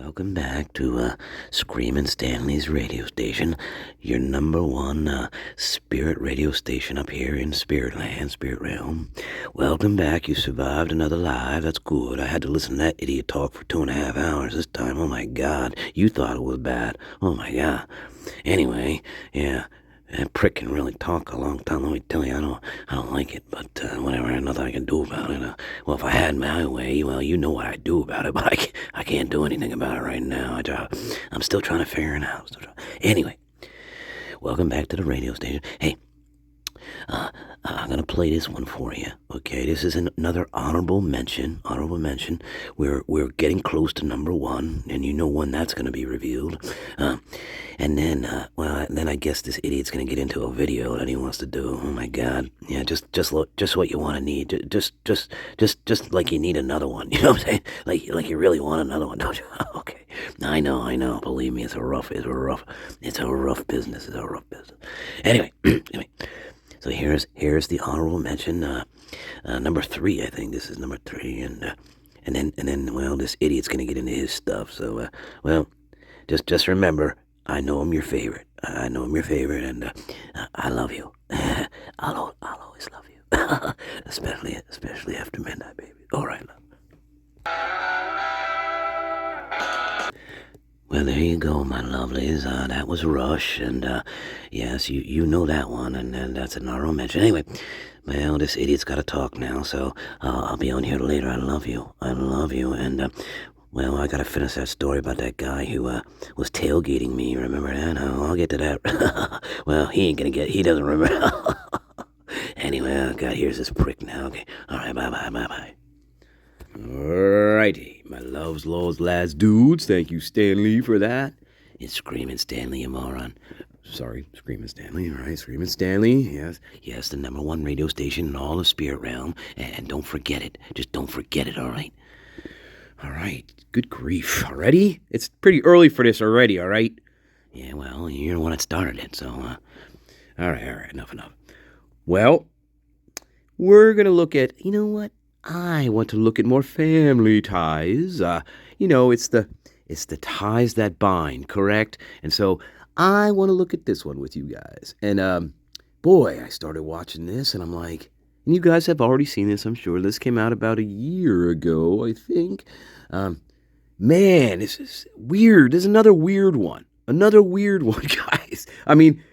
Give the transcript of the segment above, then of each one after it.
Welcome back to Screamin' Stanley's radio station, your number one spirit radio station up here in Spirit Land, Spirit Realm. Welcome back. You survived another live. That's good. I had to listen to that idiot talk for 2.5 hours this time. Oh my God. You thought it was bad. Oh my God. Anyway, yeah. That prick can really talk a long time. Let me tell you, I don't like it, but whatever. Nothing I can do about it. Well, if I had my way, well, you know what I'd do about it, but I can't do anything about it right now. I'm still trying to figure it out. Anyway, welcome back to the radio station. Hey, I'm gonna play this one for you. Okay, this is another honorable mention. We're getting close to number one, and you know when that's gonna be revealed. And then I guess this idiot's gonna get into a video that he wants to do. Oh my God, yeah, just what you want to need. Just like you need another one. You know what I'm saying? Like you really want another one, don't you? Okay, I know. Believe me, it's a rough business. It's a rough business. Anyway. So here's the honorable mention, number 3. I think this is number 3, and then well, this idiot's gonna get into his stuff. So well, just remember, I know I'm your favorite. And I love you. I'll always love you, especially after midnight, baby. All right, love. Well, there you go, my lovelies. That was Rush, and yes, you know that one, and that's an honorable mention. Anyway, well, this idiot's got to talk now, so I'll be on here later. I love you, and well, I gotta finish that story about that guy who was tailgating me. Remember that? I'll get to that. Well, he doesn't remember. Anyway, God, here's this prick now. Okay, all right, bye. Alrighty, my loves, lords, lads, dudes. Thank you, Stanley, for that. It's Screamin' Stanley, you moron. Sorry, Screamin' Stanley, alright, Screamin' Stanley, yes, the number one radio station in all of Spirit Realm, and don't forget it, just don't forget it, alright? Alright, good grief, already? It's pretty early for this already, alright? Yeah, well, you're the one that started it, so, alright, enough. Well, we're gonna look at, you know what? I want to look at more family ties. It's the ties that bind, correct? And so I want to look at this one with you guys. And boy, I started watching this, and I'm like, and you guys have already seen this, I'm sure. This came out about a year ago, I think. Man, this is weird. There's another weird one, guys. I mean,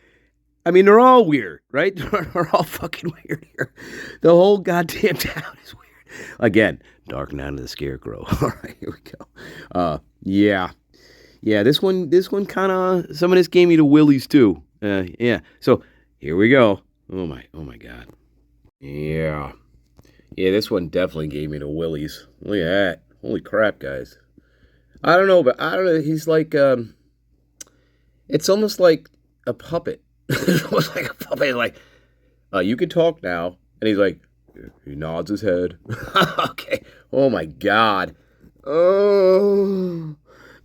they're all weird, right? They're all fucking weird here. The whole goddamn town is weird. Again, Dark Night of the Scarecrow. All right, here we go. Yeah. This one kind of, some of this gave me the willies too. Yeah. So here we go. Oh my God. Yeah. This one definitely gave me the willies. Look at that. Holy crap, guys. I don't know. He's like, it's almost like a puppet. It's almost like a puppet. Like, you can talk now, and he's like. He nods his head. Okay. Oh my God. Oh,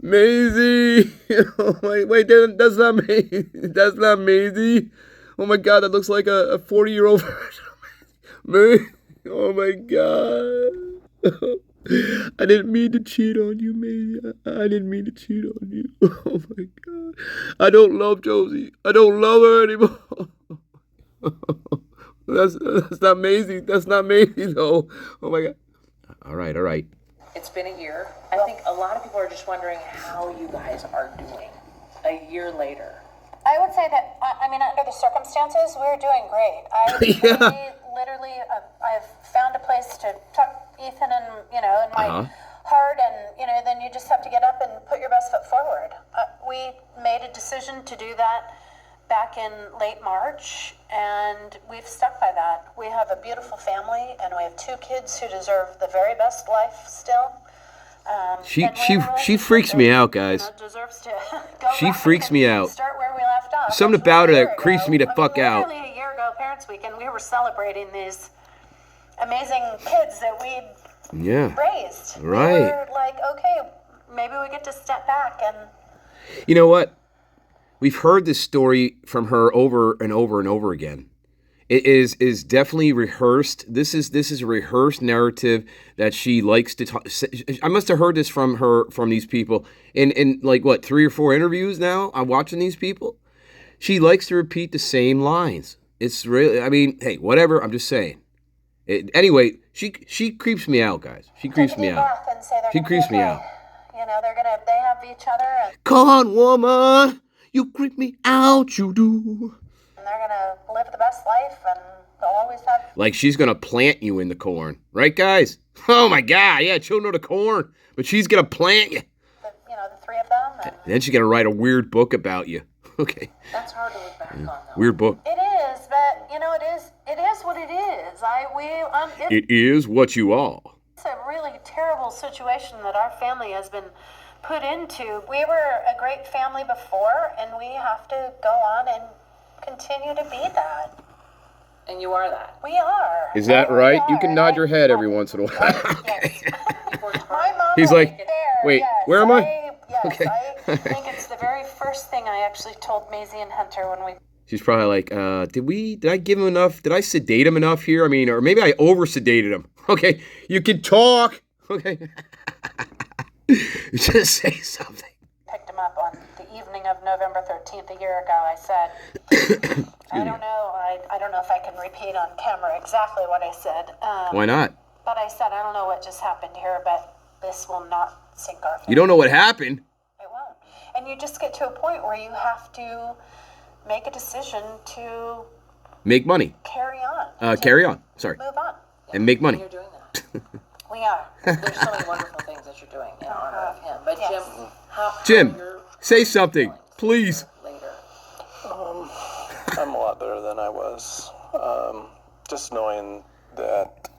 Maisie. Oh my. Wait, that's not Maisie. That's not Maisie. Oh my God, that looks like a 40-year-old version. Oh my God. I didn't mean to cheat on you, Maisie. I didn't mean to cheat on you. Oh my God. I don't love Josie. I don't love her anymore. That's not Maisie. That's not Maisie, though. Oh, my God. All right. It's been a year. I think a lot of people are just wondering how you guys are doing a year later. I would say that, under the circumstances, we're doing great. Literally, I've found a place to tuck Ethan in my heart, and, then you just have to get up and put your best foot forward. We made a decision to do that back in late March, and we've stuck by that. We have a beautiful family, and we have 2 kids who deserve the very best life still. She freaks me out, guys. Deserves to she freaks me out. Start where we left off. Something about her that creeps me the fuck out. Literally a year ago, Parents Weekend, we were celebrating these amazing kids that we'd raised. Right. We were like, okay, maybe we get to step back and. You know what? We've heard this story from her over and over and over again. It is definitely rehearsed. This is a rehearsed narrative that she likes to talk. I must have heard this from these people in like what 3 or 4 interviews now. I'm watching these people. She likes to repeat the same lines. It's really, I mean, hey, whatever. I'm just saying. Anyway, she creeps me out, guys. She creeps me out. She creeps me out. You know, they have each other, and Come on, woman, you creep me out, you do. they're gonna live the best life, and they'll always have. Like she's gonna plant you in the corn, right, guys? Oh my God, yeah, children of the corn, but she's gonna plant you. The 3 of them. And then she's gonna write a weird book about you. Okay. That's hard to look back on, though. Weird book. it is, but it is what it is. It is what you are. It's a really terrible situation that our family has been put into. We were a great family before, and we have to go on and continue to be that. And you are that. We are. Is that We right? You are, can and nod your head every once in a while. Yes. You worked My hard. mom He's will like, be there, wait, yes. where am I? Yes, Okay. I think it's the very first thing I actually told Maisie and Hunter when we. She's probably like, did I give him enough? Did I sedate him enough here? I mean, or maybe I over sedated him. Okay, you can talk. Okay. Just say something. Picked him up on the evening of November 13th a year ago. I said, I don't know. I don't know if I can repeat on camera exactly what I said. Why not? But I said, I don't know what just happened here, but this will not sink our family. You don't know what happened. It won't. And you just get to a point where you have to make a decision to Make money. carry on. Carry on. Sorry. Move on. And make And money. you're doing that. We are. There's so many wonderful things that you're doing in honor of him. But Yes. Jim, say something, please. Later. I'm a lot better than I was. Just knowing that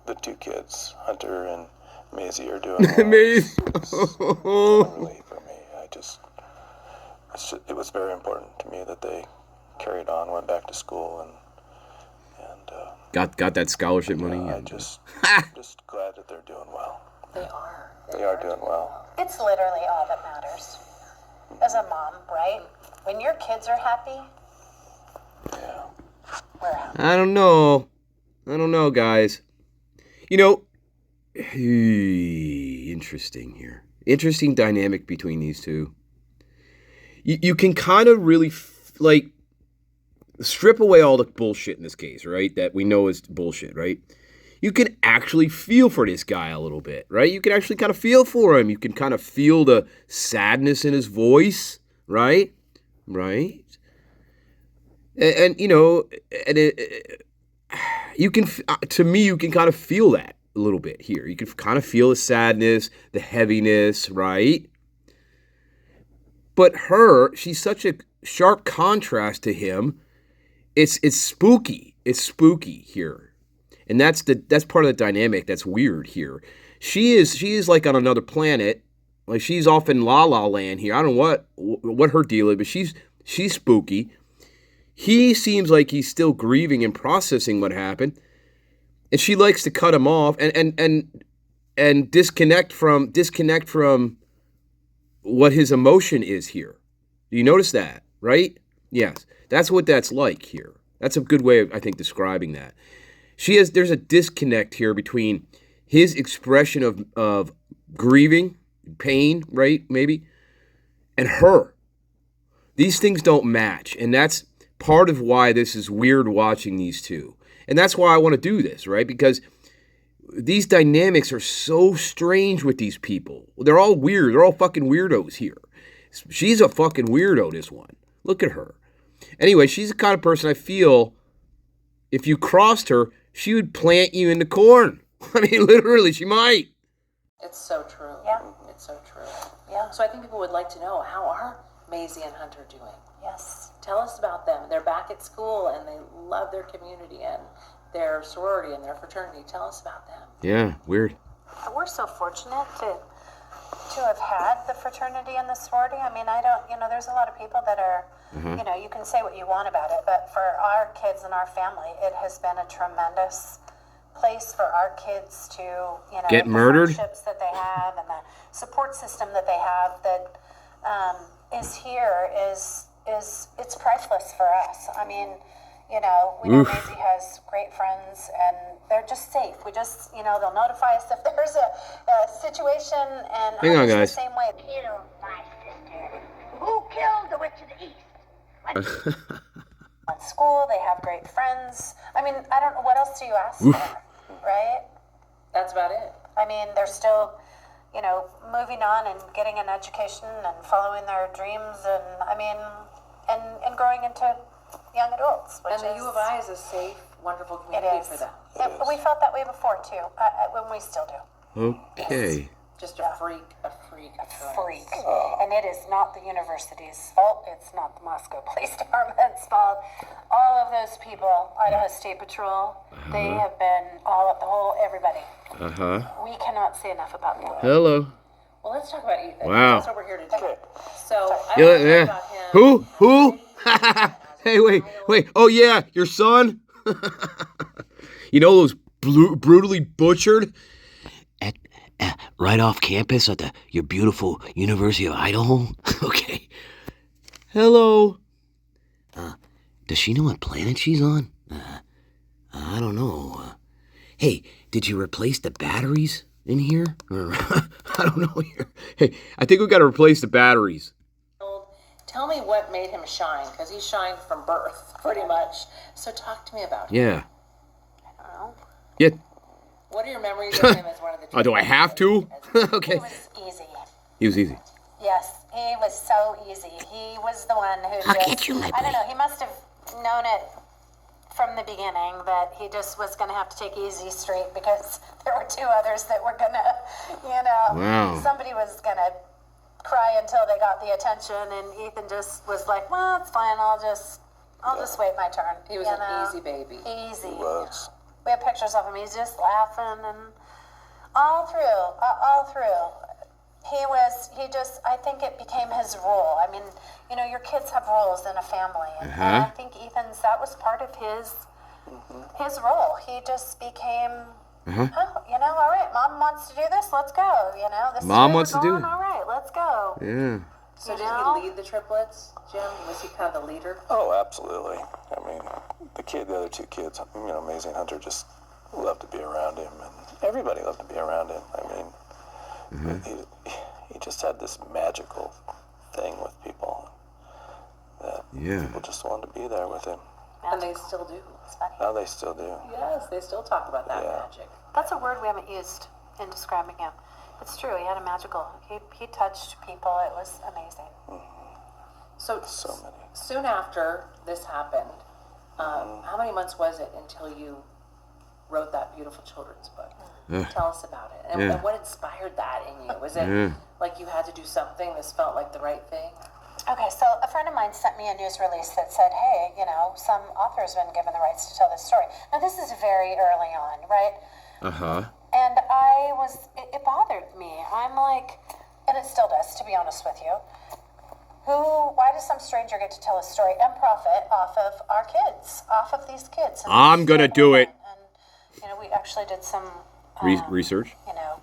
the 2 kids, Hunter and Maisie, are doing well. Amazing. It's a relief for me. It was very important to me that they carried on, went back to school, and Got that scholarship money. I just glad that they're doing well. They are. They are doing well. It's literally all that matters. As a mom, right? When your kids are happy, Yeah. we're happy. I don't know, guys. You know, interesting here. Interesting dynamic between these two. You can kind of really, strip away all the bullshit in this case, right? That we know is bullshit, right? You can actually feel for this guy a little bit, right? You can actually kind of feel for him. You can kind of feel the sadness in his voice, right? Right? And you know, and you can, to me, you can kind of feel that a little bit here. You can kind of feel the sadness, the heaviness, right? But she's such a sharp contrast to him. It's spooky. It's spooky here. And that's part of the dynamic that's weird here. She is like on another planet. Like she's off in La La Land here. I don't know what her deal is, but she's spooky. He seems like he's still grieving and processing what happened. And she likes to cut him off and disconnect from what his emotion is here. Do you notice that, right? Yes. That's what that's like here. That's a good way of, I think, describing that. There's a disconnect here between his expression of grieving, pain, right, maybe, and her. These things don't match, and that's part of why this is weird watching these two. And that's why I want to do this, right? Because these dynamics are so strange with these people. They're all weird. They're all fucking weirdos here. She's a fucking weirdo, this one. Look at her. Anyway, she's the kind of person I feel if you crossed her, she would plant you in the corn. I mean, literally, she might. It's so true. Yeah. It's so true. Yeah. So I think people would like to know, how are Maisie and Hunter doing? Yes. Tell us about them. They're back at school and they love their community and their sorority and their fraternity. Tell us about them. Yeah, weird. We're so fortunate to have had the fraternity and the sorority. I mean, there's a lot of people that are, you can say what you want about it, but for our kids and our family, it has been a tremendous place for our kids to, Get the murdered? friendships that they have and the support system that they have that is here is it's priceless for us. I mean, You know, we know Maisie has great friends, and they're just safe. We just, you know, they'll notify us if there's a situation, and Hang on, I'm guys. the same way. Killed my sister. Who killed the Witch of the East? At school, they have great friends. I mean, I don't know, what else do you ask for, right? That's about it. I mean, they're still, you know, moving on and getting an education and following their dreams, and I mean, and growing into young adults, which And the is, U of I is a safe, wonderful it community is. for them. But we felt that way before too, when we still do. Okay. Just a freak occurrence. Freak. And it is not the university's fault. It's not the Moscow Police Department's fault. All of those people, Idaho State Patrol, they have been everybody. We cannot say enough about them. Hello. Well, let's talk about Ethan. Wow. That's what we're here to do. So, I Yeah, want to yeah. talk about him. Who? Hey, wait. Oh, yeah, your son? You know those brutally butchered? Right off campus at your beautiful University of Idaho? Okay. Hello. Does she know what planet she's on? I don't know. Hey, did you replace the batteries in here? Or, I don't know here. Hey, I think we got to replace the batteries. Tell me what made him shine, because he shined from birth, pretty much. So talk to me about him. Yeah. I don't know. Yeah. What are your memories of him as one of the Oh, do I have to? Okay. It was easy. He was easy. Yes, he was so easy. He was the one who I'll just, get you, my I don't boy. know, he must have known it from the beginning that he just was going to have to take Easy Street because there were two others that were going to, you know, Wow. somebody was going to cry until they got the attention, and Ethan just was like, well, it's fine, I'll just wait my turn. He was you an know? easy baby. Easy. Was. We have pictures of him. He's just laughing and all through. I think it became his role. I mean, you know, your kids have roles in a family. And I think Ethan's, that was part of his role. He just became, oh, you know, all right, mom wants to do this, let's go. You know, this Mom is where wants we're to do going, it. all right, let's go. Yeah. So You did know? he lead the triplets, Jim? Was he kind of the leader? Oh, absolutely. I mean, the other two kids, you know, Maisie and Hunter just loved to be around him, and everybody loved to be around him. I mean, he just had this magical thing with people that people just wanted to be there with him. And they still do. Now they still do. Yes, they still talk about that Yeah. magic. That's a word we haven't used in describing him. It's true, he had a magical, he touched people, it was amazing. So many. soon after this happened, how many months was it until you wrote that beautiful children's book? Tell us about it. And what inspired that in you? Was it like you had to do something, this felt like the right thing? Okay, so a friend of mine sent me a news release that said, hey, you know, some author's been given the rights to tell this story. Now, this is very early on, right? And it bothered me. I'm like, and it still does, to be honest with you. Why does some stranger get to tell a story and profit off of our kids, off of these kids? And I'm gonna do it. And, you know, we actually did some, Research? you know,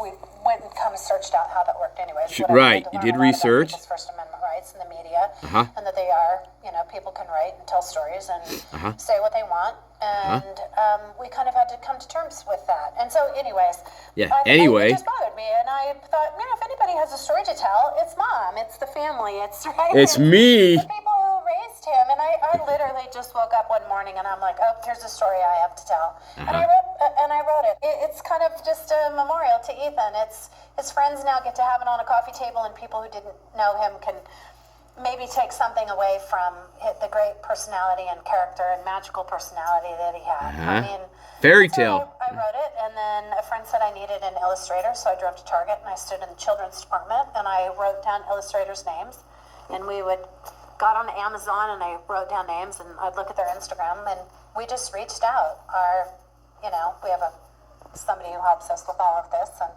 we went and kind of searched out how that worked anyways. Right, you did research. People's First Amendment rights in the media, and that they are, you know, people can write and tell stories and say what they want, and we kind of had to come to terms with that. And so, anyways, anyway. it just bothered me, and I thought, you know, if anybody has a story to tell, it's mom, it's the family, it's right. It's me. The people who raised him, and I literally just woke up one morning and I'm like, oh, here's a story I have to tell, and I wrote it. It's kind of just a memorial to Ethan. It's his friends now get to have it on a coffee table, and people who didn't know him can maybe take something away from the great personality and character and magical personality that he had. I mean, Fairy so tale. I wrote it, and then a friend said I needed an illustrator, so I drove to Target and I stood in the children's department and I wrote down illustrators' names, and we got on Amazon and I wrote down names, and I'd look at their Instagram, and we just reached out. We have somebody who helps us with all of this, and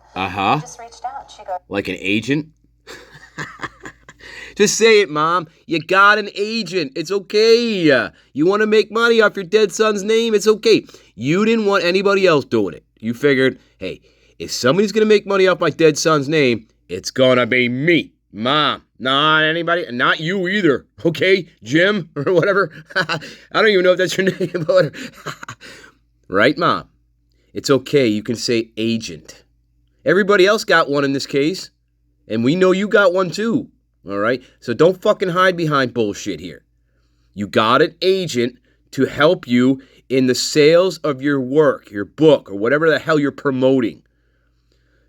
we just reached out. She goes, Like an agent? Just say it, Mom. You got an agent. It's okay. You want to make money off your dead son's name? It's okay. You didn't want anybody else doing it. You figured, hey, if somebody's going to make money off my dead son's name, it's going to be me. Mom, not anybody, not you either, okay? Jim, or whatever. I don't even know if that's your name, but right, Mom? It's okay, you can say agent. Everybody else got one in this case, and we know you got one too, all right? So don't fucking hide behind bullshit here. You got an agent to help you in the sales of your work, your book, or whatever the hell you're promoting.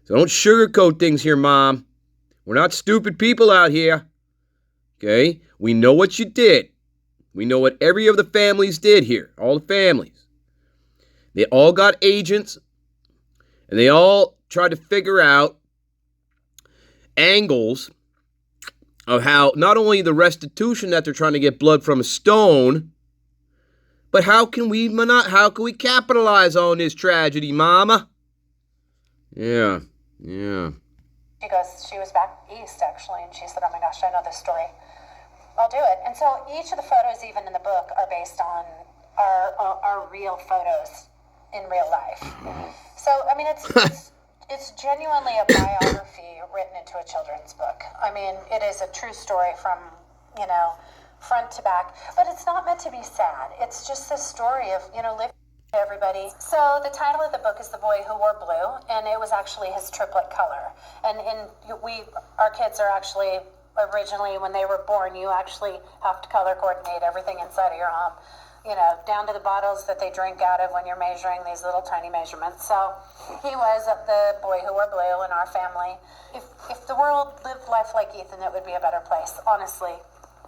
So don't sugarcoat things here, Mom. We're not stupid people out here, okay? We know what you did. We know what every of the families did here, all the families. They all got agents, and they all tried to figure out angles of how not only the restitution that they're trying to get blood from a stone, but how can we capitalize on this tragedy, Mama? Yeah. She was back east, actually, and she said, oh my gosh, I know this story. I'll do it. And so each of the photos, even in the book, are based on our real photos in real life. So, I mean, it's genuinely a biography written into a children's book. I mean, it is a true story from, front to back. But it's not meant to be sad. It's just the story of, living. Everybody. So the title of the book is The Boy Who Wore Blue, and it was actually his triplet color. And our kids are actually, originally when they were born, you actually have to color coordinate everything inside of your home, down to the bottles that they drink out of when you're measuring these little tiny measurements. So he was the boy who wore blue in our family. If the world lived life like Ethan, it would be a better place, honestly.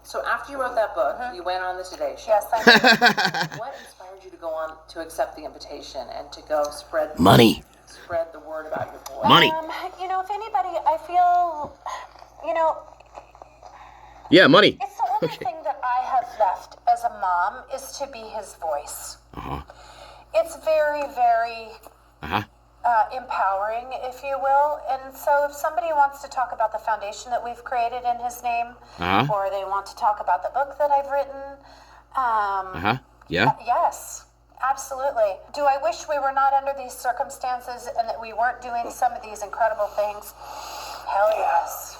So after you wrote that book, you went on the Today Show. Yes, I did. What inspired you to go on to accept the invitation and to go spread the word about your boy? Money. If anybody, I feel, Yeah, money. it's the only thing that I have left as a mom is to be his voice. It's very, very empowering, if you will. And so if somebody wants to talk about the foundation that we've created in his name, or they want to talk about the book that I've written, Yeah. yes, absolutely. Do I wish we were not under these circumstances and that we weren't doing some of these incredible things? Hell yes.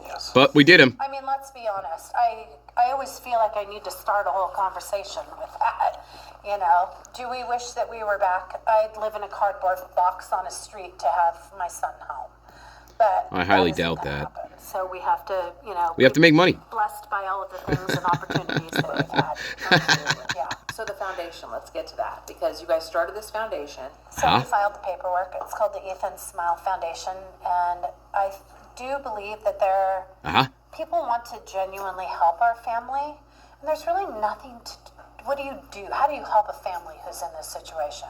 Yes. But we did him. I mean, let's be honest. I always feel like I need to start a whole conversation with that. Do we wish that we were back? I'd live in a cardboard box on a street to have my son home. But I highly doubt that. happen. So we have to, We have to make money. blessed by all of the things and opportunities that we've had. Absolutely. Yeah. So the foundation, let's get to that, because you guys started this foundation. So we filed the paperwork. It's called the Ethan Smile Foundation, and I do believe that people want to genuinely help our family, and there's really nothing to. What do you do? How do you help a family who's in this situation?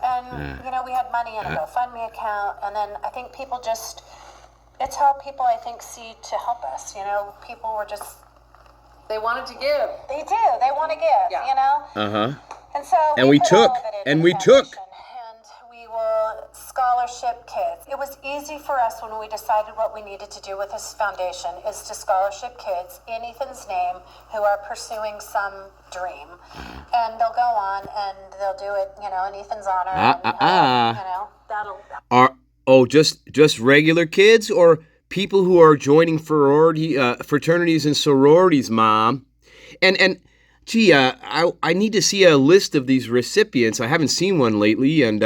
And we had money in a GoFundMe account, and then I think people it's how people I think see to help us. People were just. They wanted to give. They do. They want to give. And so And we put took. all of it into And the we took. foundation, and we will scholarship kids. It was easy for us when we decided what we needed to do with this foundation is to scholarship kids in Ethan's name who are pursuing some dream. And they'll go on and they'll do it, in Ethan's honor. That'll. Just regular kids or people who are joining fraternities and sororities, Mom? And gee, I need to see a list of these recipients. I haven't seen one lately, and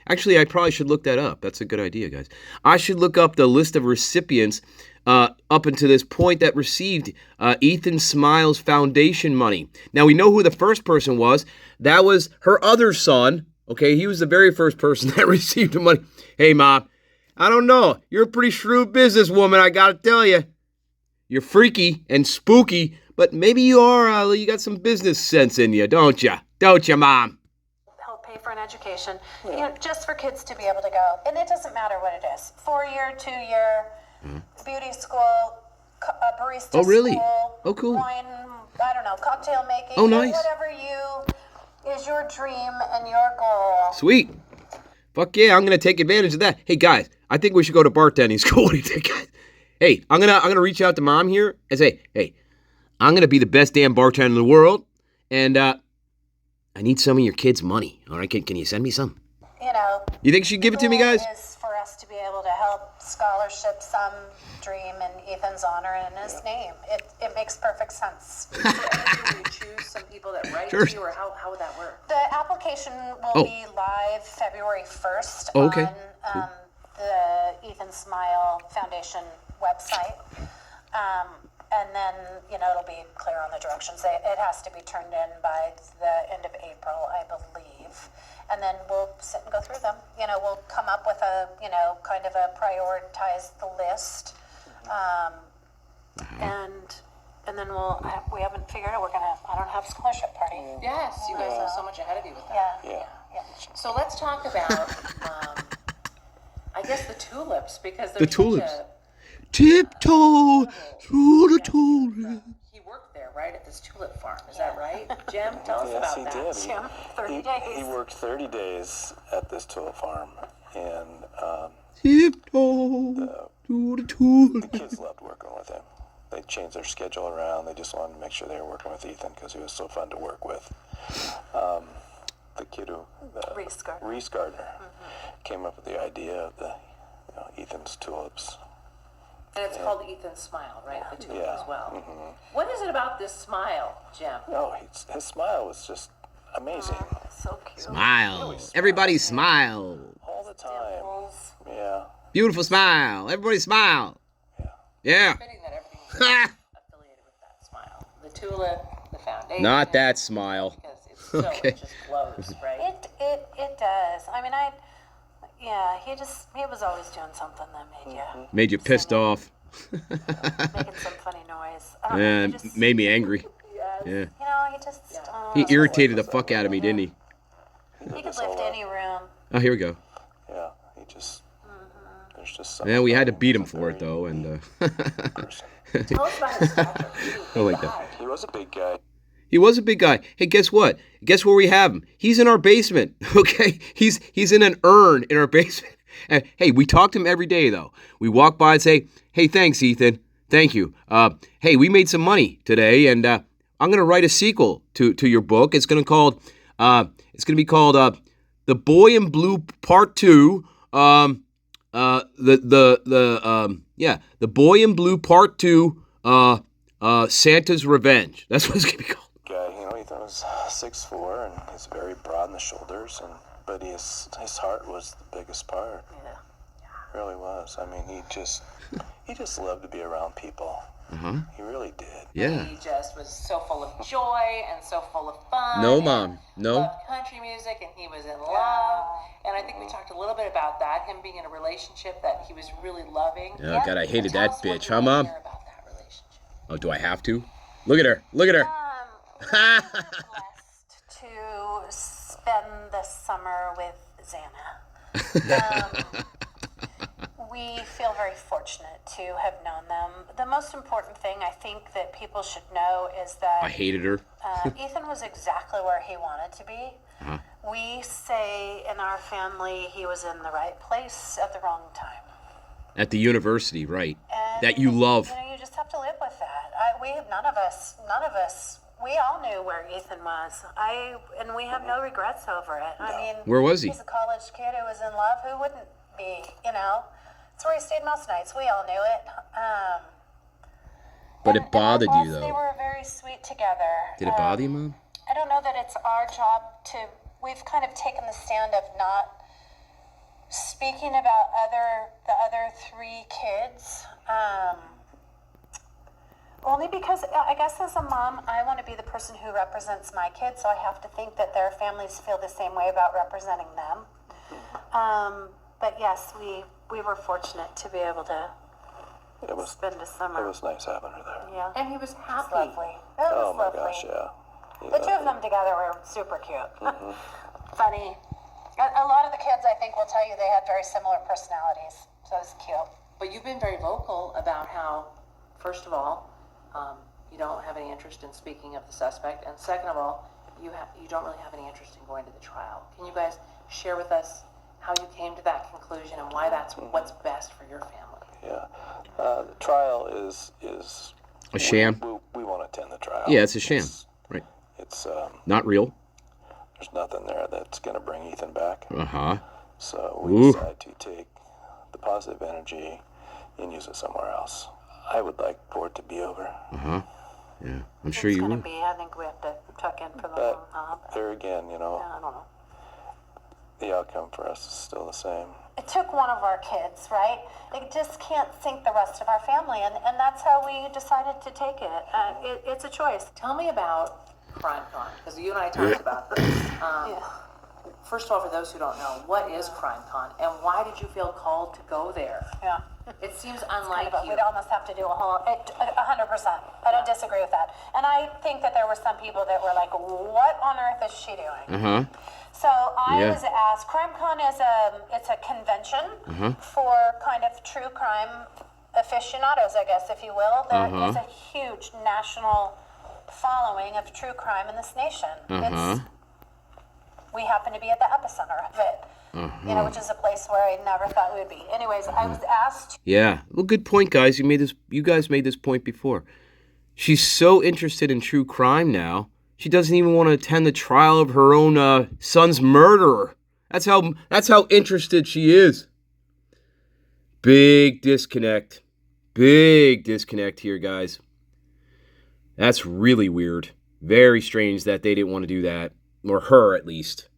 actually, I probably should look that up. That's a good idea, guys. I should look up the list of recipients up until this point that received Ethan Smiles Foundation money. Now, we know who the first person was. That was her other son. Okay, he was the very first person that received the money. Hey, Mom, I don't know. You're a pretty shrewd businesswoman, I gotta tell you. You're freaky and spooky, but maybe you are, you got some business sense in you, don't you? Don't you, Mom? Help pay for an education, just for kids to be able to go. And it doesn't matter what it is. 4-year, 2-year, beauty school, barista Oh, really? school. Oh, cool. Wine, I don't know, cocktail making. Oh, nice. Whatever is your dream and your goal. Sweet. Fuck yeah, I'm gonna take advantage of that. Hey guys, I think we should go to bartending school. What do you think, guys? Hey, I'm gonna reach out to Mom here and say, hey, I'm gonna be the best damn bartender in the world, and I need some of your kids' money. All right, can you send me some? You know. You think she'd give it to me, guys? Is for us to be able to help scholarship, some dream in Ethan's honor and in his name. It makes perfect sense. So you choose some people that write to you, or how would that work? The application will be live February 1st on the Ethan Smile Foundation website. And then, it'll be clear on the directions. It has to be turned in by the end of April, I believe. And then we'll sit and go through them. We'll come up with kind of a prioritize the list. And then we haven't figured out, I don't have a scholarship party. Yes, you guys are so much ahead of you with that. Yeah. So let's talk about, I guess, the tulips, because The there's tulips. Tiptoe through the tulips. He worked there, right, at this tulip farm. Is that right? Jim, tell us about that. Yes, he did. Jim, 30 days. He worked 30 days at this tulip farm, and Tiptoe through the tulips. the kids loved working with him. They changed their schedule around. They just wanted to make sure they were working with Ethan because he was so fun to work with. The kid who, Reese Gardner, came up with the idea of the Ethan's tulips. And it's called Ethan's Smile, right? The tulip Yeah. as well. What is it about this smile, Jim? No, his smile was just amazing So cute. Smile. Everybody smile. all the time. Dimples. Yeah. Beautiful smile. Everybody smile. Yeah. Fitting that everything is affiliated with that smile. The tulip, the foundation. Not that smile. Because it's so, Okay. it just glows, right? It does. I mean, he was always doing something that Made you pissed off. making some funny noise. Yeah, he just, made me angry. Yeah. he just, He irritated the fuck out of me, didn't he? he could lift any room. Oh, here we go. Yeah. He just. There's just something. Yeah, we had to beat him for it, though, and Tell us about his stature. I like that. He was a big guy. He was a big guy. Hey, guess what? Guess where we have him? He's in our basement, okay? He's in an urn in our basement. And, hey, we talk to him every day, though. We walk by and say, hey, thanks, Ethan. Thank you. Hey, we made some money today, and I'm going to write a sequel to your book. It's going to be called The Boy in Blue Part 2. The Boy in Blue Part 2, Santa's Revenge. That's what it's going to be called. Guy, Ethan was 6'4", and he's very broad in the shoulders, but his heart was the biggest part. Yeah. Really was. I mean, he just loved to be around people. He really did. Yeah. He just was so full of joy and so full of fun. No, and Mom. No. Loved country music, and he was in love. And I think we talked a little bit about that, him being in a relationship that he was really loving. Oh, God, I hated Tell that us bitch. what Huh, you Mom? hear about that relationship. Oh, do I have to? Look at her. Look at her. Blessed to spend the summer with Xana. We feel very fortunate to have known them. The most important thing I think that people should know is that I hated her. Ethan was exactly where he wanted to be. We say in our family he was in the right place at the wrong time. At the university, right. And, That you love. You just have to live with that. None of us, we all knew where Ethan was. And we have no regrets over it. I mean, Where was he? He's a college kid who was in love. Who wouldn't be, It's where he stayed most nights. We all knew it. But it bothered you, They though. were very sweet together. Did it bother you, Mom? I don't know that it's our job we've kind of taken the stand of not speaking about the other three kids. Only because I guess as a mom, I want to be the person who represents my kids, so I have to think that their families feel the same way about representing them. But yes, we were fortunate to be able to spend a summer. It was nice having her there. Yeah. And he was It was happy. lovely. It was Oh my lovely. gosh, yeah. The two of them together were super cute. Funny. A lot of the kids, I think, will tell you they had very similar personalities. So it was cute. But you've been very vocal about how, first of all, you don't have any interest in speaking of the suspect, and second of all, you don't really have any interest in going to the trial. Can you guys share with us how you came to that conclusion and why that's what's best for your family? Yeah. The trial is A sham? We won't attend the trial. Yeah, it's a sham. Right. It's Not real. there's nothing there that's going to bring Ethan back. Uh-huh. So we Ooh. decided to take the positive energy and use it somewhere else. I would like for it to be over. Yeah, I'm sure you would. I think we have to tuck in for the But long haul. there again, I don't know. the outcome for us is still the same. It took one of our kids, right? It just can't sink the rest of our family, and that's how we decided to take it. It's a choice. Tell me about CrimeCon, because you and I talked about this. First of all, for those who don't know, what is CrimeCon, and why did you feel called to go there? Yeah. It seems unlike you. We'd almost have to do a whole, 100%. I don't disagree with that. And I think that there were some people that were like, what on earth is she doing? So I was asked, CrimeCon is it's a convention for kind of true crime aficionados, I guess, if you will. There is a huge national following of true crime in this nation. We happen to be at the epicenter of it, which is a place where I never thought we would be. Anyways, I was asked. Yeah, well, good point, guys. You guys made this point before. She's so interested in true crime now. She doesn't even want to attend the trial of her own son's murderer. That's how interested she is. Big disconnect. Big disconnect here, guys. That's really weird. Very strange that they didn't want to do that. Or her, at least.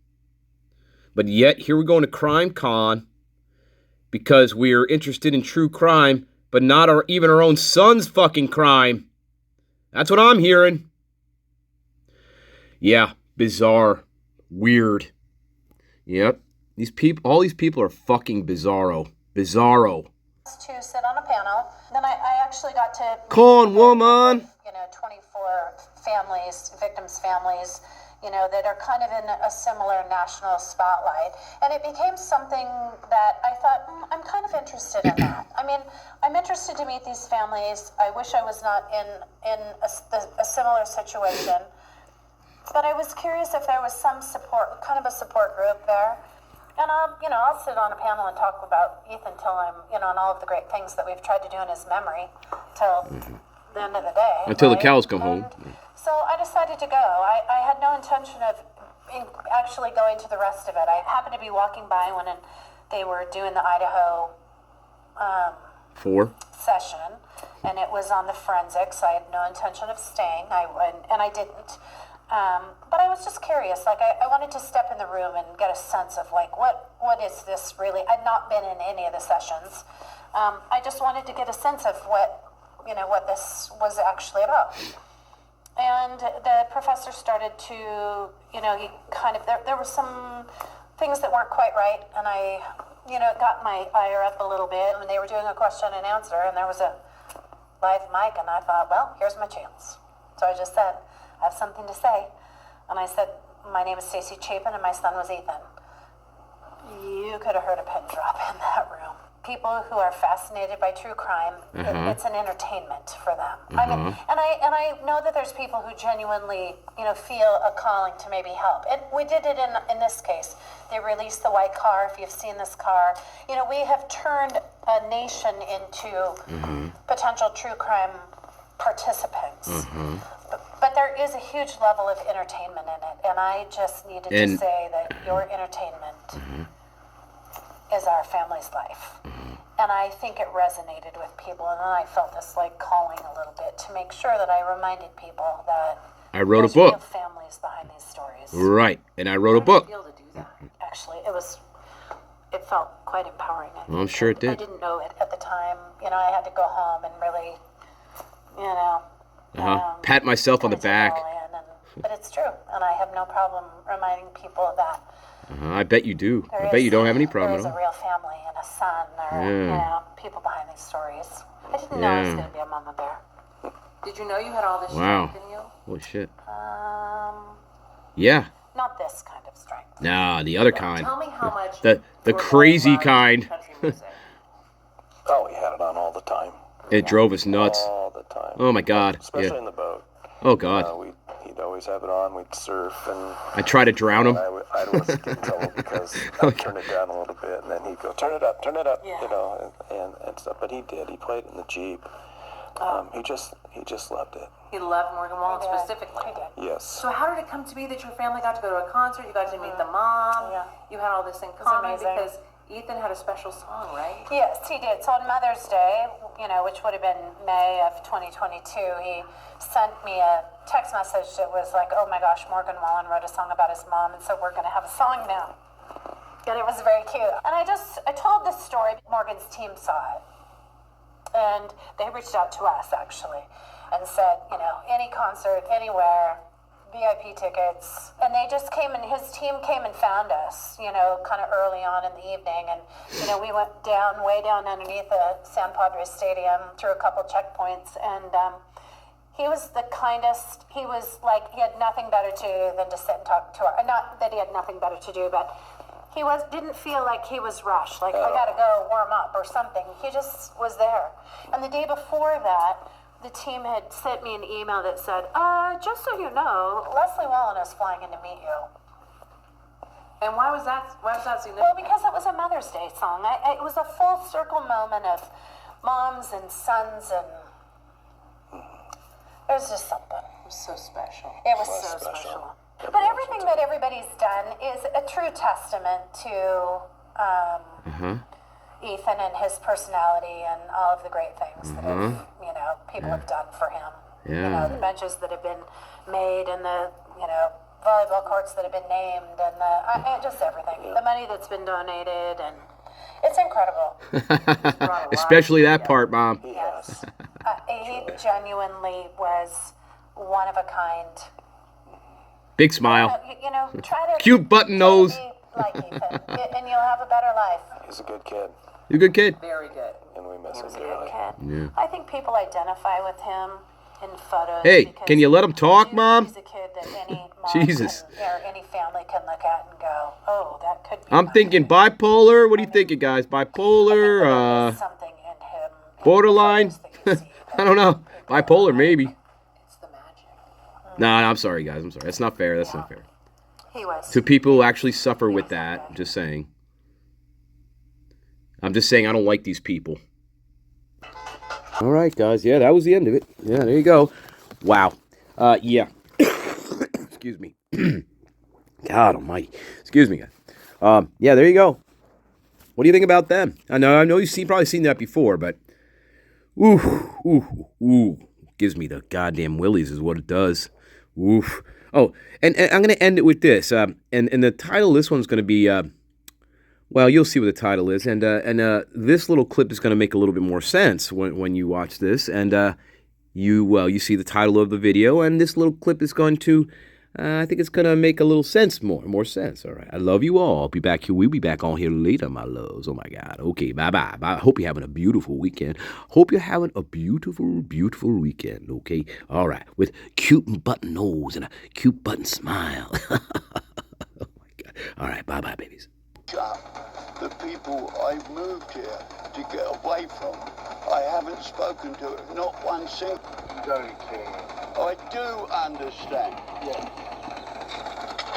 But yet, here we're going to CrimeCon because we're interested in true crime, but not even our own son's fucking crime. That's what I'm hearing. Yeah, bizarre. Weird. Yep. All these people are fucking bizarro. Bizarro. To sit on a panel. Then I actually got to... Come on, woman! 24 families, victims' families, that are kind of in a similar national spotlight. And it became something that I thought, I'm kind of interested in that. I mean, I'm interested to meet these families. I wish I was not in a similar situation. But I was curious if there was some support, kind of a support group there. And I'll sit on a panel and talk about Ethan till I'm, and all of the great things that we've tried to do in his memory till the end of the day. Until the cows come home. So I decided to go. I had no intention of actually going to the rest of it. I happened to be walking by when they were doing the Idaho 4 session, and it was on the forensics. I had no intention of staying, and I didn't. But I was just curious. Like I wanted to step in the room and get a sense of like what is this really? I'd not been in any of the sessions. I just wanted to get a sense of what this was actually about. And the professor started to, he kind of, there were some things that weren't quite right, and I, it got my ire up a little bit, and they were doing a question and answer, and there was a live mic, and I thought, well, here's my chance. So I just said, I have something to say. And I said, my name is Stacy Chapin, and my son was Ethan. You could have heard a pin drop in that room. People who are fascinated by true crime, it's an entertainment for them. I mean, and I know that there's people who genuinely, feel a calling to maybe help. And we did it in this case. They released the white car. If you've seen this car, we have turned a nation into potential true crime participants. But there is a huge level of entertainment in it, and I just needed to say that your entertainment is our family's life. And I think it resonated with people, and then I felt this like calling a little bit to make sure that I reminded people that I wrote a there's book. Real families behind these stories. Right, and I wrote a book. Feel to do that? Actually, it felt quite empowering. Well, I'm sure it did. I didn't know it at the time. I had to go home and really, pat myself on the back. But it's true, and I have no problem reminding people of that. I bet you do. I bet you don't have any problem There's at all. a real family and a son, or people behind these stories. I didn't know I was going to be a mama bear. Did you know you had all this Wow. strength in you? Holy shit. Yeah. Not this kind of strength. Nah, the other kind. Tell me how much. The you were crazy loved kind. country music. Oh, we had it on all the time. It drove us nuts. All the time. Oh my God. Especially Yeah. in the boat. Oh God. He'd always have it on. We'd surf, and I tried to drown him. I'd always get in trouble because I'd turn it down a little bit, and then he'd go, turn it up, and stuff. But he did. He played it in the Jeep. He just loved it. He loved Morgan Wallen specifically. He did. Yes. So how did it come to be that your family got to go to a concert? You got to meet the mom. Yeah. You had all this in was common amazing. because Ethan had a special song, right? Yes, he did. So on Mother's Day, which would have been May of 2022, he sent me a text message that was like, oh my gosh, Morgan Wallen wrote a song about his mom, and so we're going to have a song now. And it was very cute. And I told this story. Morgan's team saw it. And they reached out to us, actually, and said, any concert, anywhere, VIP tickets. And they just came, and his team came and found us, kind of early on in the evening. And, we went way down underneath the San Padres Stadium through a couple checkpoints. And he was the kindest. He was like, he had nothing better to do than to sit and talk to our, not that he had nothing better to do, but he didn't feel like he was rushed, like I gotta go warm up or something. He just was there. And the day before that, the team had sent me an email that said, just so you know, Leslie Wallen is flying in to meet you. And why was that significant? Well, because it was a Mother's Day song. It was a full circle moment of moms and sons, and it was just something. It was so special. It was so special. But everything that everybody's done is a true testament to Ethan and his personality and all of the great things that have, people have done for him. Yeah. The benches that have been made, and the, volleyball courts that have been named, and just everything. The money that's been donated, and it's incredible. Especially that part, Mom. Yes. He genuinely was one of a kind. Big smile. Try to Cute button nose. be like Ethan, and you'll have a better life. He's a good kid, You're a good kid. Very good. and we miss him Good dearly. kid. Yeah. I think people identify with him in photos. Hey, because can you let him talk, Mom? He's a kid that any mom Jesus. or any family can look at and go, oh, that could be. I'm my thinking kid. bipolar. What are you thinking, guys? I think Bipolar? there is something in him. in the Borderline? photos that you see I don't know. Bipolar, maybe. It's the magic. No, I'm sorry, guys. I'm sorry. That's not fair. That's not fair. He was. To people who actually suffer with that, I'm just saying. I'm just saying I don't like these people. All right, guys. Yeah, that was the end of it. Yeah, there you go. Wow. Yeah. Excuse me. God almighty. Excuse me, guys. Yeah, there you go. What do you think about them? I know you've probably seen that before, but ooh. Gives me the goddamn willies is what it does. Oof. Oh, and I'm going to end it with this. And the title of this one's going to be, well, you'll see what the title is. And this little clip is going to make a little bit more sense when you watch this. And you see the title of the video. And this little clip is going to, I think it's going to make a little sense, more sense. All right. I love you all. I'll be back here. We'll be back on here later, my loves. Oh, my God. Okay, bye-bye. Bye. Hope you're having a beautiful weekend. Hope you're having a beautiful, beautiful weekend, okay? All right. With cute button nose and a cute button smile. Oh, my God. All right. Bye-bye, babies. The people I've moved here to get away from, I haven't spoken to it, not one single. You don't care. I do understand. Yeah.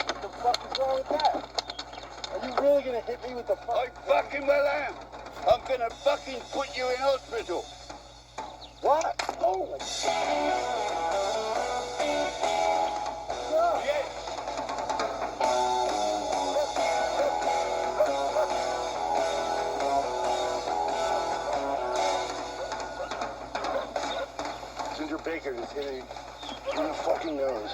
What the fuck is wrong with that? Are you really gonna hit me with the fuck? I fucking well am. I'm gonna fucking put you in hospital. What? Holy shit. Yes. Ginger Baker just hit me in the fucking nose.